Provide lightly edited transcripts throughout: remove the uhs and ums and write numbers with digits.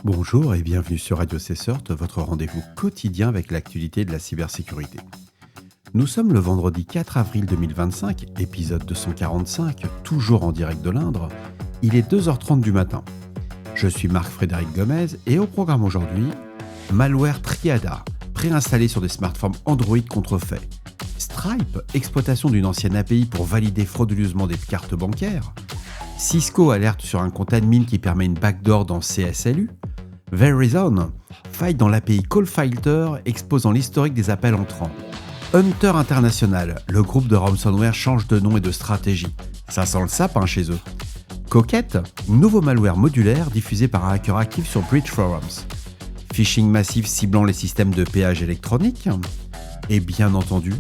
Bonjour et bienvenue sur Radio Cessort, votre rendez-vous quotidien avec l'actualité de la cybersécurité. Nous sommes le vendredi 4 avril 2025, épisode 245, toujours en direct de l'Indre. Il est 2h30 du matin. Je suis Marc-Frédéric Gomez et au programme aujourd'hui, malware Triada, préinstallé sur des smartphones Android contrefait. Stripe, exploitation d'une ancienne API pour valider frauduleusement des cartes bancaires. Cisco alerte sur un compte admin qui permet une backdoor dans CSLU. Verizon, faille dans l'API CallFilter exposant l'historique des appels entrants. Hunter International, le groupe de ransomware change de nom et de stratégie. Ça sent le sapin chez eux. Coquette, nouveau malware modulaire diffusé par un hacker actif sur Bridge Forums. Phishing massif ciblant les systèmes de péage électronique. Et bien entendu,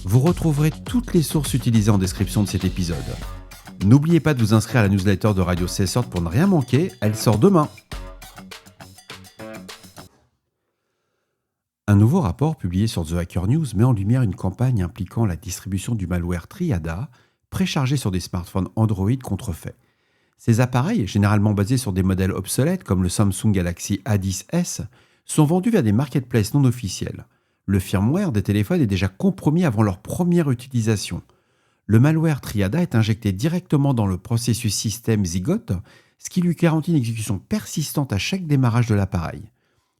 vous retrouverez toutes les sources utilisées en description de cet épisode. N'oubliez pas de vous inscrire à la newsletter de Radio Cessort pour ne rien manquer, elle sort demain. Un nouveau rapport publié sur The Hacker News met en lumière une campagne impliquant la distribution du malware Triada, préchargé sur des smartphones Android contrefaits. Ces appareils, généralement basés sur des modèles obsolètes comme le Samsung Galaxy A10s, sont vendus via des marketplaces non officiels. Le firmware des téléphones est déjà compromis avant leur première utilisation. Le malware Triada est injecté directement dans le processus système Zygote, ce qui lui garantit une exécution persistante à chaque démarrage de l'appareil.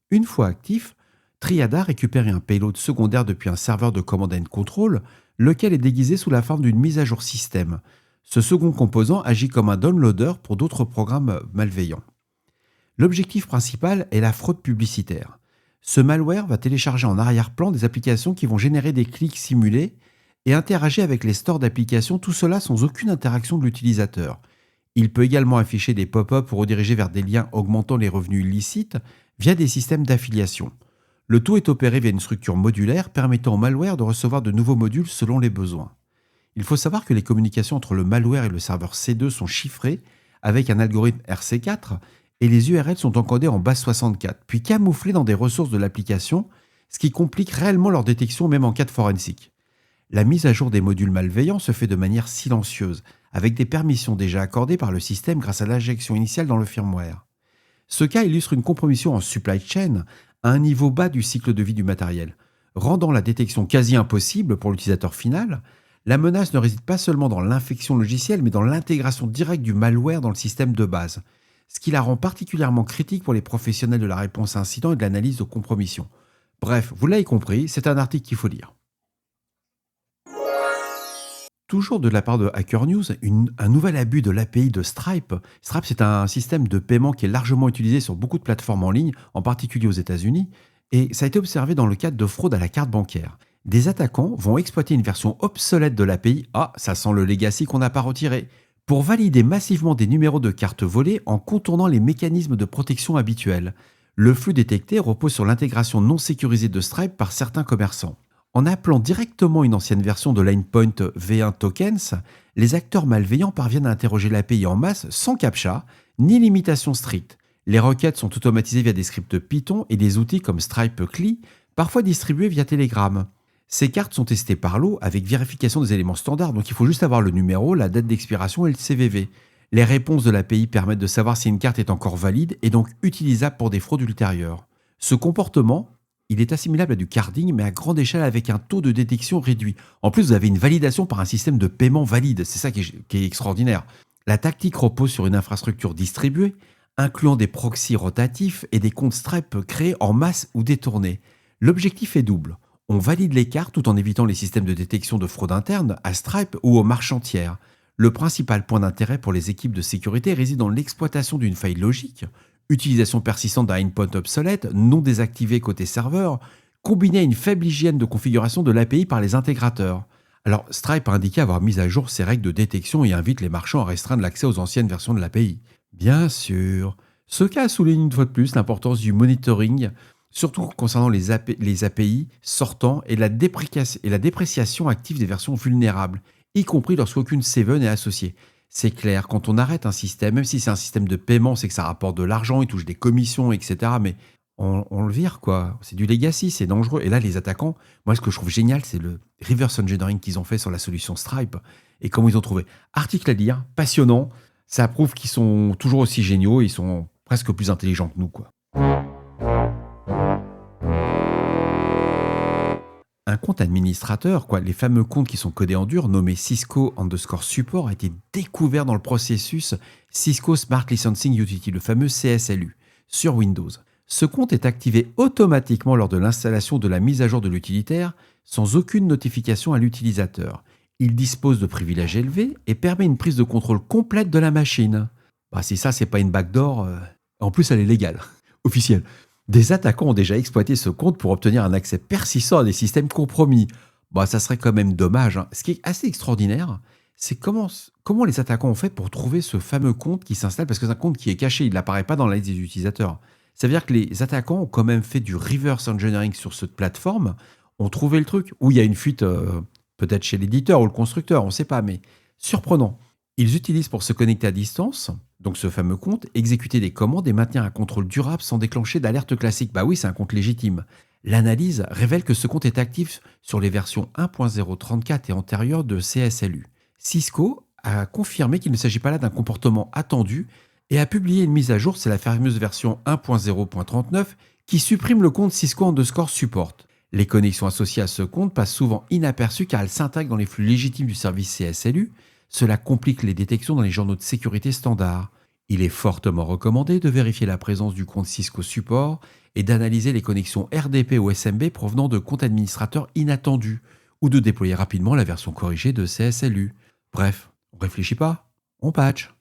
Une fois actif, Triada récupère un payload secondaire depuis un serveur de command and control, lequel est déguisé sous la forme d'une mise à jour système. Ce second composant agit comme un downloader pour d'autres programmes malveillants. L'objectif principal est la fraude publicitaire. Ce malware va télécharger en arrière-plan des applications qui vont générer des clics simulés et interagir avec les stores d'applications, tout cela sans aucune interaction de l'utilisateur. Il peut également afficher des pop-up pour rediriger vers des liens augmentant les revenus illicites via des systèmes d'affiliation. Le tout est opéré via une structure modulaire permettant au malware de recevoir de nouveaux modules selon les besoins. Il faut savoir que les communications entre le malware et le serveur C2 sont chiffrées avec un algorithme RC4 et les URL sont encodées en base 64, puis camouflées dans des ressources de l'application, ce qui complique réellement leur détection même en cas de forensique. La mise à jour des modules malveillants se fait de manière silencieuse, avec des permissions déjà accordées par le système grâce à l'injection initiale dans le firmware. Ce cas illustre une compromission en supply chain à un niveau bas du cycle de vie du matériel. Rendant la détection quasi impossible pour l'utilisateur final, la menace ne réside pas seulement dans l'infection logicielle, mais dans l'intégration directe du malware dans le système de base, ce qui la rend particulièrement critique pour les professionnels de la réponse à incident et de l'analyse de compromission. Bref, vous l'avez compris, c'est un article qu'il faut lire. Toujours de la part de Hacker News, un nouvel abus de l'API de Stripe. Stripe, c'est un système de paiement qui est largement utilisé sur beaucoup de plateformes en ligne, en particulier aux États-Unis, et ça a été observé dans le cadre de fraude à la carte bancaire. Des attaquants vont exploiter une version obsolète de l'API, ça sent le legacy qu'on n'a pas retiré, pour valider massivement des numéros de cartes volées en contournant les mécanismes de protection habituels. Le flux détecté repose sur l'intégration non sécurisée de Stripe par certains commerçants. En appelant directement une ancienne version de Linepoint V1 Tokens, les acteurs malveillants parviennent à interroger l'API en masse sans captcha ni limitation stricte. Les requêtes sont automatisées via des scripts Python et des outils comme Stripe CLI, parfois distribués via Telegram. Ces cartes sont testées par lot avec vérification des éléments standards, donc il faut juste avoir le numéro, la date d'expiration et le CVV. Les réponses de l'API permettent de savoir si une carte est encore valide et donc utilisable pour des fraudes ultérieures. Ce comportement, il est assimilable à du carding, mais à grande échelle avec un taux de détection réduit. En plus, vous avez une validation par un système de paiement valide. C'est ça qui est extraordinaire. La tactique repose sur une infrastructure distribuée, incluant des proxys rotatifs et des comptes Stripe créés en masse ou détournés. L'objectif est double. On valide les cartes tout en évitant les systèmes de détection de fraude interne à Stripe ou aux marchands tiers. Le principal point d'intérêt pour les équipes de sécurité réside dans l'exploitation d'une faille logique, utilisation persistante d'un endpoint obsolète, non désactivé côté serveur, combinée à une faible hygiène de configuration de l'API par les intégrateurs. Alors, Stripe a indiqué avoir mis à jour ses règles de détection et invite les marchands à restreindre l'accès aux anciennes versions de l'API. Bien sûr, ce cas souligne une fois de plus l'importance du monitoring, surtout concernant les API sortants et la dépréciation active des versions vulnérables, y compris lorsqu'aucune Seven est associée. C'est clair, quand on arrête un système, même si c'est un système de paiement, c'est que ça rapporte de l'argent, il touche des commissions, etc. Mais on le vire, quoi. C'est du legacy, c'est dangereux. Et là, les attaquants, moi, ce que je trouve génial, c'est le reverse engineering qu'ils ont fait sur la solution Stripe et comment ils ont trouvé. Article à lire, passionnant. Ça prouve qu'ils sont toujours aussi géniaux, ils sont presque plus intelligents que nous, quoi. Un compte administrateur, quoi, les fameux comptes qui sont codés en dur, nommé Cisco_support, a été découvert dans le processus Cisco Smart Licensing Utility, le fameux CSLU, sur Windows. Ce compte est activé automatiquement lors de l'installation de la mise à jour de l'utilitaire, sans aucune notification à l'utilisateur. Il dispose de privilèges élevés et permet une prise de contrôle complète de la machine. Bah, si ça, c'est pas une backdoor, en plus elle est légale, officielle. Des attaquants ont déjà exploité ce compte pour obtenir un accès persistant à des systèmes compromis. Bah, ça serait quand même dommage, hein. Ce qui est assez extraordinaire, c'est comment les attaquants ont fait pour trouver ce fameux compte qui s'installe, parce que c'est un compte qui est caché, il n'apparaît pas dans la liste des utilisateurs. Ça veut dire que les attaquants ont quand même fait du reverse engineering sur cette plateforme, ont trouvé le truc, où il y a une fuite peut-être chez l'éditeur ou le constructeur, on ne sait pas, mais surprenant. Ils utilisent pour se connecter à distance, donc ce fameux compte, exécuter des commandes et maintenir un contrôle durable sans déclencher d'alerte classique. Bah oui, c'est un compte légitime. L'analyse révèle que ce compte est actif sur les versions 1.0.34 et antérieures de CSLU. Cisco a confirmé qu'il ne s'agit pas là d'un comportement attendu et a publié une mise à jour, c'est la fameuse version 1.0.39, qui supprime le compte Cisco_support. Les connexions associées à ce compte passent souvent inaperçues car elles s'intègrent dans les flux légitimes du service CSLU. Cela complique les détections dans les journaux de sécurité standards. Il est fortement recommandé de vérifier la présence du compte Cisco Support et d'analyser les connexions RDP ou SMB provenant de comptes administrateurs inattendus ou de déployer rapidement la version corrigée de CSLU. Bref, on réfléchit pas, on patch.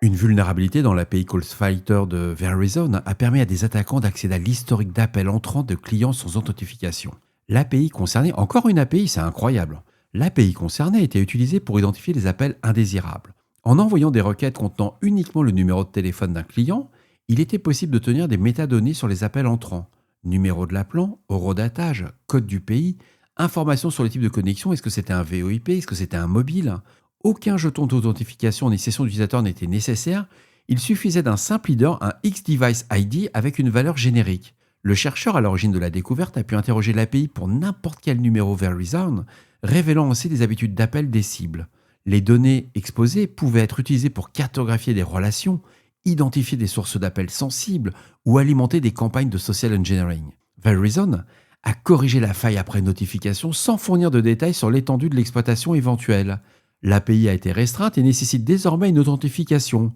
Une vulnérabilité dans l'API Callfighter de Verizon a permis à des attaquants d'accéder à l'historique d'appels entrants de clients sans authentification. L'API concernée, encore une API, c'est incroyable. L'API concernée était utilisée pour identifier les appels indésirables. En envoyant des requêtes contenant uniquement le numéro de téléphone d'un client, il était possible de tenir des métadonnées sur les appels entrants. Numéro de l'appelant, horodatage, code du pays, informations sur le type de connexion, est-ce que c'était un VoIP, est-ce que c'était un mobile. Aucun jeton d'authentification ni session d'utilisateur n'était nécessaire, il suffisait d'un simple leader, un X-Device ID avec une valeur générique. Le chercheur à l'origine de la découverte a pu interroger l'API pour n'importe quel numéro Verizon, révélant ainsi les habitudes d'appel des cibles. Les données exposées pouvaient être utilisées pour cartographier des relations, identifier des sources d'appels sensibles ou alimenter des campagnes de social engineering. Verizon a corrigé la faille après notification sans fournir de détails sur l'étendue de l'exploitation éventuelle. L'API a été restreinte et nécessite désormais une authentification.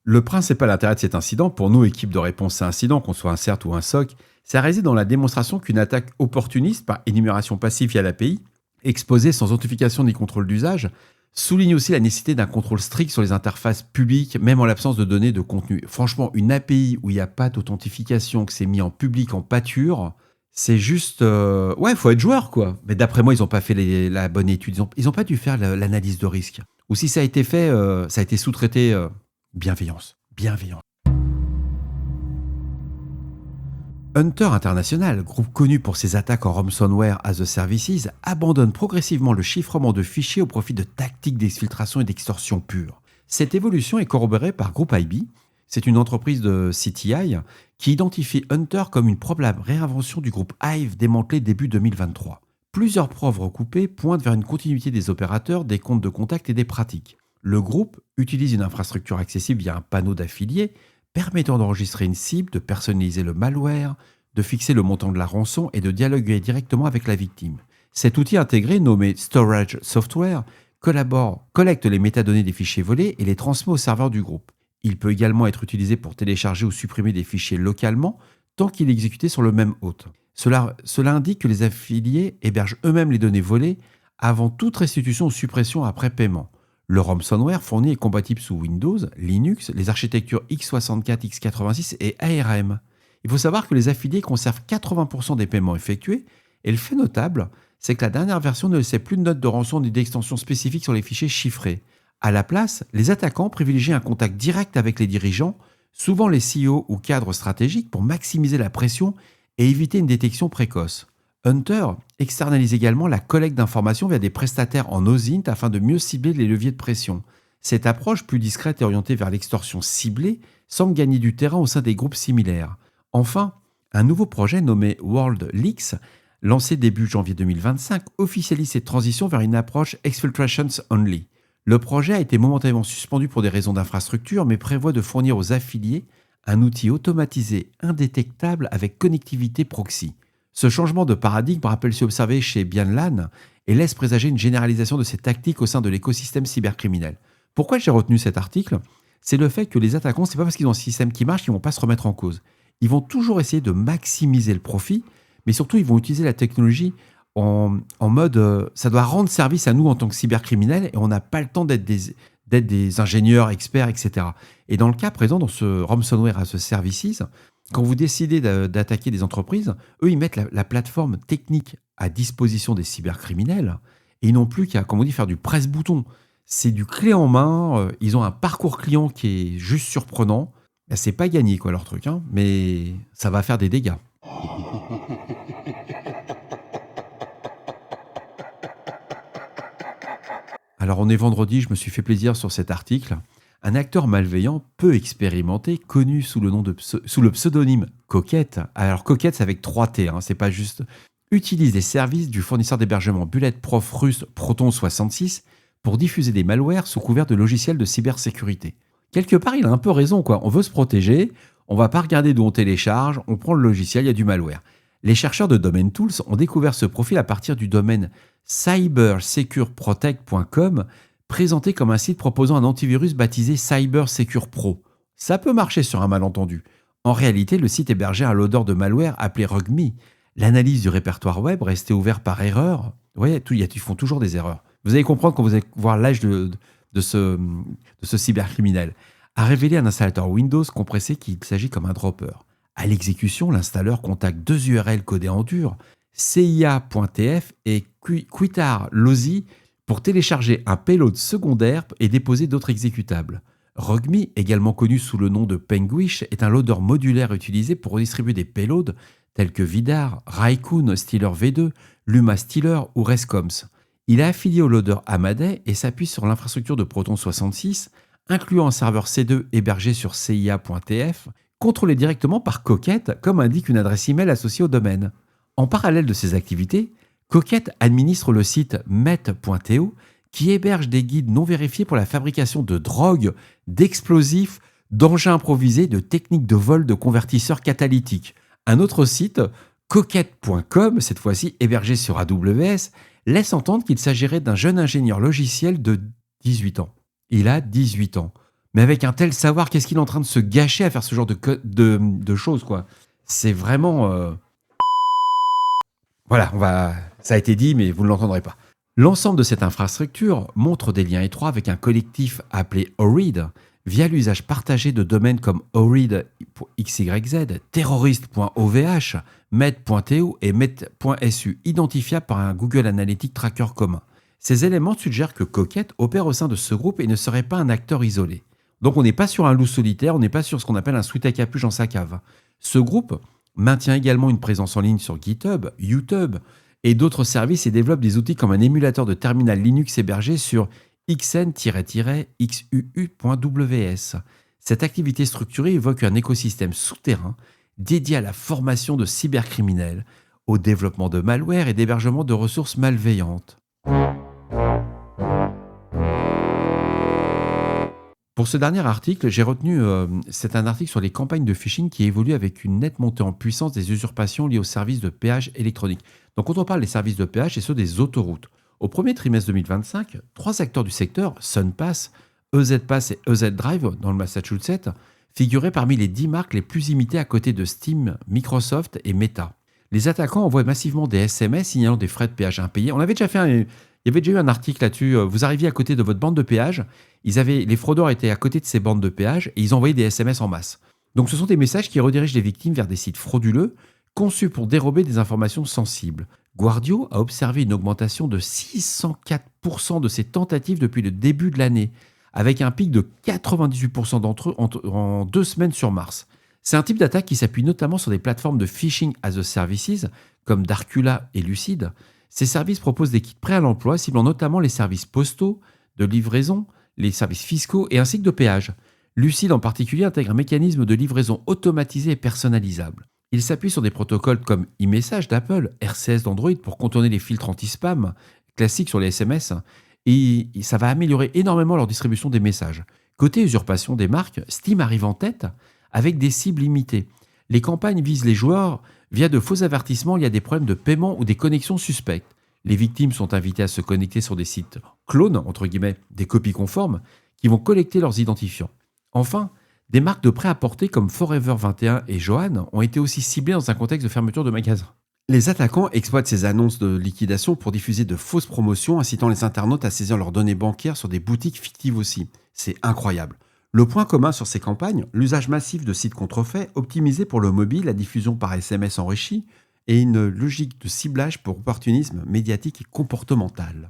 Le principal intérêt de cet incident, pour nous, équipe de réponse à incident, qu'on soit un CERT ou un SOC, ça réside dans la démonstration qu'une attaque opportuniste par énumération passive via l'API, exposée sans authentification ni contrôle d'usage, souligne aussi la nécessité d'un contrôle strict sur les interfaces publiques, même en l'absence de données de contenu. Franchement, une API où il n'y a pas d'authentification, que c'est mis en public en pâture, c'est juste... Ouais, il faut être joueur, quoi. Mais d'après moi, ils n'ont pas fait la bonne étude. Ils ont pas dû faire l'analyse de risque. Ou si ça a été fait, ça a été sous-traité... bienveillance. Bienveillance. Hunter International, groupe connu pour ses attaques en ransomware as a services, abandonne progressivement le chiffrement de fichiers au profit de tactiques d'exfiltration et d'extorsion pure. Cette évolution est corroborée par Group IB. C'est une entreprise de CTI qui identifie Hunter comme une probable réinvention du groupe Hive démantelé début 2023. Plusieurs preuves recoupées pointent vers une continuité des opérateurs, des comptes de contact et des pratiques. Le groupe utilise une infrastructure accessible via un panneau d'affiliés permettant d'enregistrer une cible, de personnaliser le malware, de fixer le montant de la rançon et de dialoguer directement avec la victime. Cet outil intégré, nommé Storage Software, collecte les métadonnées des fichiers volés et les transmet au serveur du groupe. Il peut également être utilisé pour télécharger ou supprimer des fichiers localement tant qu'il est exécuté sur le même hôte. Cela indique que les affiliés hébergent eux-mêmes les données volées avant toute restitution ou suppression après paiement. Le ransomware fourni est compatible sous Windows, Linux, les architectures x64, x86 et ARM. Il faut savoir que les affiliés conservent 80% des paiements effectués et le fait notable, c'est que la dernière version ne laissait plus de notes de rançon ni d'extension spécifique sur les fichiers chiffrés. À la place, les attaquants privilégient un contact direct avec les dirigeants, souvent les CEO ou cadres stratégiques, pour maximiser la pression et éviter une détection précoce. Hunter externalise également la collecte d'informations via des prestataires en OSINT afin de mieux cibler les leviers de pression. Cette approche plus discrète et orientée vers l'extorsion ciblée semble gagner du terrain au sein des groupes similaires. Enfin, un nouveau projet nommé World Leaks, lancé début janvier 2025, officialise cette transition vers une approche exfiltrations only. Le projet a été momentanément suspendu pour des raisons d'infrastructure, mais prévoit de fournir aux affiliés un outil automatisé indétectable avec connectivité proxy. Ce changement de paradigme rappelle celui observé chez Bianlan et laisse présager une généralisation de ces tactiques au sein de l'écosystème cybercriminel. Pourquoi j'ai retenu cet article? C'est le fait que les attaquants, c'est pas parce qu'ils ont un système qui marche qu'ils vont pas se remettre en cause. Ils vont toujours essayer de maximiser le profit, mais surtout ils vont utiliser la technologie en mode ça doit rendre service à nous en tant que cybercriminels et on n'a pas le temps d'être des ingénieurs experts, etc. Et dans le cas présent, dans ce ransomware as a services, quand vous décidez d'attaquer des entreprises, eux, ils mettent la plateforme technique à disposition des cybercriminels et ils n'ont plus qu'à, comme on dit, faire du presse-bouton. C'est du clé en main, ils ont un parcours client qui est juste surprenant. Ben, c'est pas gagné, quoi, leur truc, hein, mais ça va faire des dégâts. Alors, on est vendredi, je me suis fait plaisir sur cet article. Un acteur malveillant, peu expérimenté, connu sous le pseudonyme Coquette, alors Coquette c'est avec 3 T, hein, c'est pas juste, utilise les services du fournisseur d'hébergement Bulletproof russe Proton 66 pour diffuser des malwares sous couvert de logiciels de cybersécurité. Quelque part, il a un peu raison, quoi. On veut se protéger, on va pas regarder d'où on télécharge, on prend le logiciel, il y a du malware. Les chercheurs de Domain Tools ont découvert ce profil à partir du domaine cybersecureprotect.com, présenté comme un site proposant un antivirus baptisé CyberSecure Pro. Ça peut marcher sur un malentendu. En réalité, le site hébergeait un loader de malware appelé Rugme. L'analyse du répertoire web restait ouverte par erreur. Vous voyez, ils font toujours des erreurs. Vous allez comprendre quand vous allez voir l'âge de ce cybercriminel. A révélé un installateur Windows compressé qu'il s'agit comme un dropper. À l'exécution, l'installeur contacte 2 URL codées en dur, cia.tf et quitar.lozi, pour télécharger un payload secondaire et déposer d'autres exécutables. Rugme, également connu sous le nom de Penguish, est un loader modulaire utilisé pour redistribuer des payloads tels que Vidar, Raicoon Stealer V2, Luma Stealer ou Rescoms. Il est affilié au loader Amadey et s'appuie sur l'infrastructure de Proton 66, incluant un serveur C2 hébergé sur cia.tf, contrôlé directement par Coquette, comme indique une adresse email associée au domaine. En parallèle de ces activités, Coquette administre le site met.to qui héberge des guides non vérifiés pour la fabrication de drogues, d'explosifs, d'engins improvisés, de techniques de vol de convertisseurs catalytiques. Un autre site, coquette.com, cette fois-ci hébergé sur AWS, laisse entendre qu'il s'agirait d'un jeune ingénieur logiciel de 18 ans. Il a 18 ans. Mais avec un tel savoir, qu'est-ce qu'il est en train de se gâcher à faire ce genre de choses, quoi. C'est vraiment... Voilà, ça a été dit, mais vous ne l'entendrez pas. L'ensemble de cette infrastructure montre des liens étroits avec un collectif appelé ORID, via l'usage partagé de domaines comme ORID.xyz, terrorist.ovh, med.to et med.su, identifiables par un Google Analytics Tracker commun. Ces éléments suggèrent que Coquette opère au sein de ce groupe et ne serait pas un acteur isolé. Donc on n'est pas sur un loup solitaire, on n'est pas sur ce qu'on appelle un sweat à capuche dans sa cave. Ce groupe maintient également une présence en ligne sur GitHub, YouTube et d'autres services et développe des outils comme un émulateur de terminal Linux hébergé sur xn-xuu.ws. Cette activité structurée évoque un écosystème souterrain dédié à la formation de cybercriminels, au développement de malware et d'hébergement de ressources malveillantes. Pour ce dernier article, j'ai retenu, c'est un article sur les campagnes de phishing qui évoluent avec une nette montée en puissance des usurpations liées aux services de péage électronique. Donc quand on parle des services de péage, c'est ceux des autoroutes. Au premier trimestre 2025, 3 acteurs du secteur, SunPass, EZPass et EZ Drive, dans le Massachusetts, figuraient parmi les 10 marques les plus imitées à côté de Steam, Microsoft et Meta. Les attaquants envoient massivement des SMS signalant des frais de péage impayés. Il y avait déjà eu un article là-dessus. Vous arriviez à côté de votre bande de péage, les fraudeurs étaient à côté de ces bandes de péage et ils envoyaient des SMS en masse. Donc ce sont des messages qui redirigent les victimes vers des sites frauduleux conçus pour dérober des informations sensibles. Guardio a observé une augmentation de 604% de ces tentatives depuis le début de l'année, avec un pic de 98% d'entre eux en 2 semaines sur mars. C'est un type d'attaque qui s'appuie notamment sur des plateformes de phishing as a services comme Darkula et Lucid. Ces services proposent des kits prêts à l'emploi, ciblant notamment les services postaux, de livraison, les services fiscaux et ainsi que de péage. Lucid en particulier intègre un mécanisme de livraison automatisé et personnalisable. Il s'appuie sur des protocoles comme e-message d'Apple, RCS d'Android pour contourner les filtres anti-spam classiques sur les SMS, et ça va améliorer énormément leur distribution des messages. Côté usurpation des marques, Steam arrive en tête avec des cibles limitées. Les campagnes visent les joueurs via de faux avertissements liés à des problèmes de paiement ou des connexions suspectes. Les victimes sont invitées à se connecter sur des sites clones, entre guillemets, des copies conformes, qui vont collecter leurs identifiants. Enfin, des marques de prêt-à-porter comme Forever 21 et Johan ont été aussi ciblées dans un contexte de fermeture de magasins. Les attaquants exploitent ces annonces de liquidation pour diffuser de fausses promotions, incitant les internautes à saisir leurs données bancaires sur des boutiques fictives aussi. C'est incroyable. Le point commun sur ces campagnes, l'usage massif de sites contrefaits optimisés pour le mobile, la diffusion par SMS enrichie et une logique de ciblage pour opportunisme médiatique et comportemental.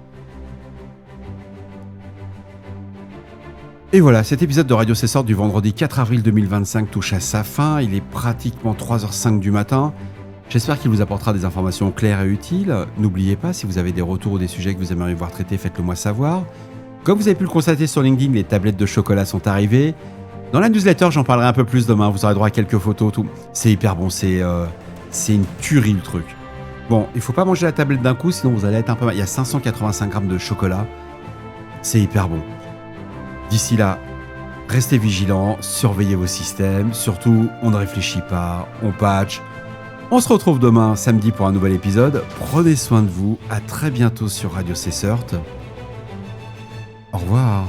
Et voilà, cet épisode de Radio Cessor du vendredi 4 avril 2025 touche à sa fin. Il est pratiquement 3h05 du matin. J'espère qu'il vous apportera des informations claires et utiles. N'oubliez pas, si vous avez des retours ou des sujets que vous aimeriez voir traités, faites-le moi savoir. Comme vous avez pu le constater sur LinkedIn, les tablettes de chocolat sont arrivées. Dans la newsletter, j'en parlerai un peu plus demain. Vous aurez droit à quelques photos, tout. C'est hyper bon, c'est une tuerie le truc. Bon, il faut pas manger la tablette d'un coup, sinon vous allez être un peu mal. Il y a 585 grammes de chocolat. C'est hyper bon. D'ici là, restez vigilants, surveillez vos systèmes. Surtout, on ne réfléchit pas, on patch. On se retrouve demain, samedi, pour un nouvel épisode. Prenez soin de vous. À très bientôt sur Radio Cessort. Au revoir.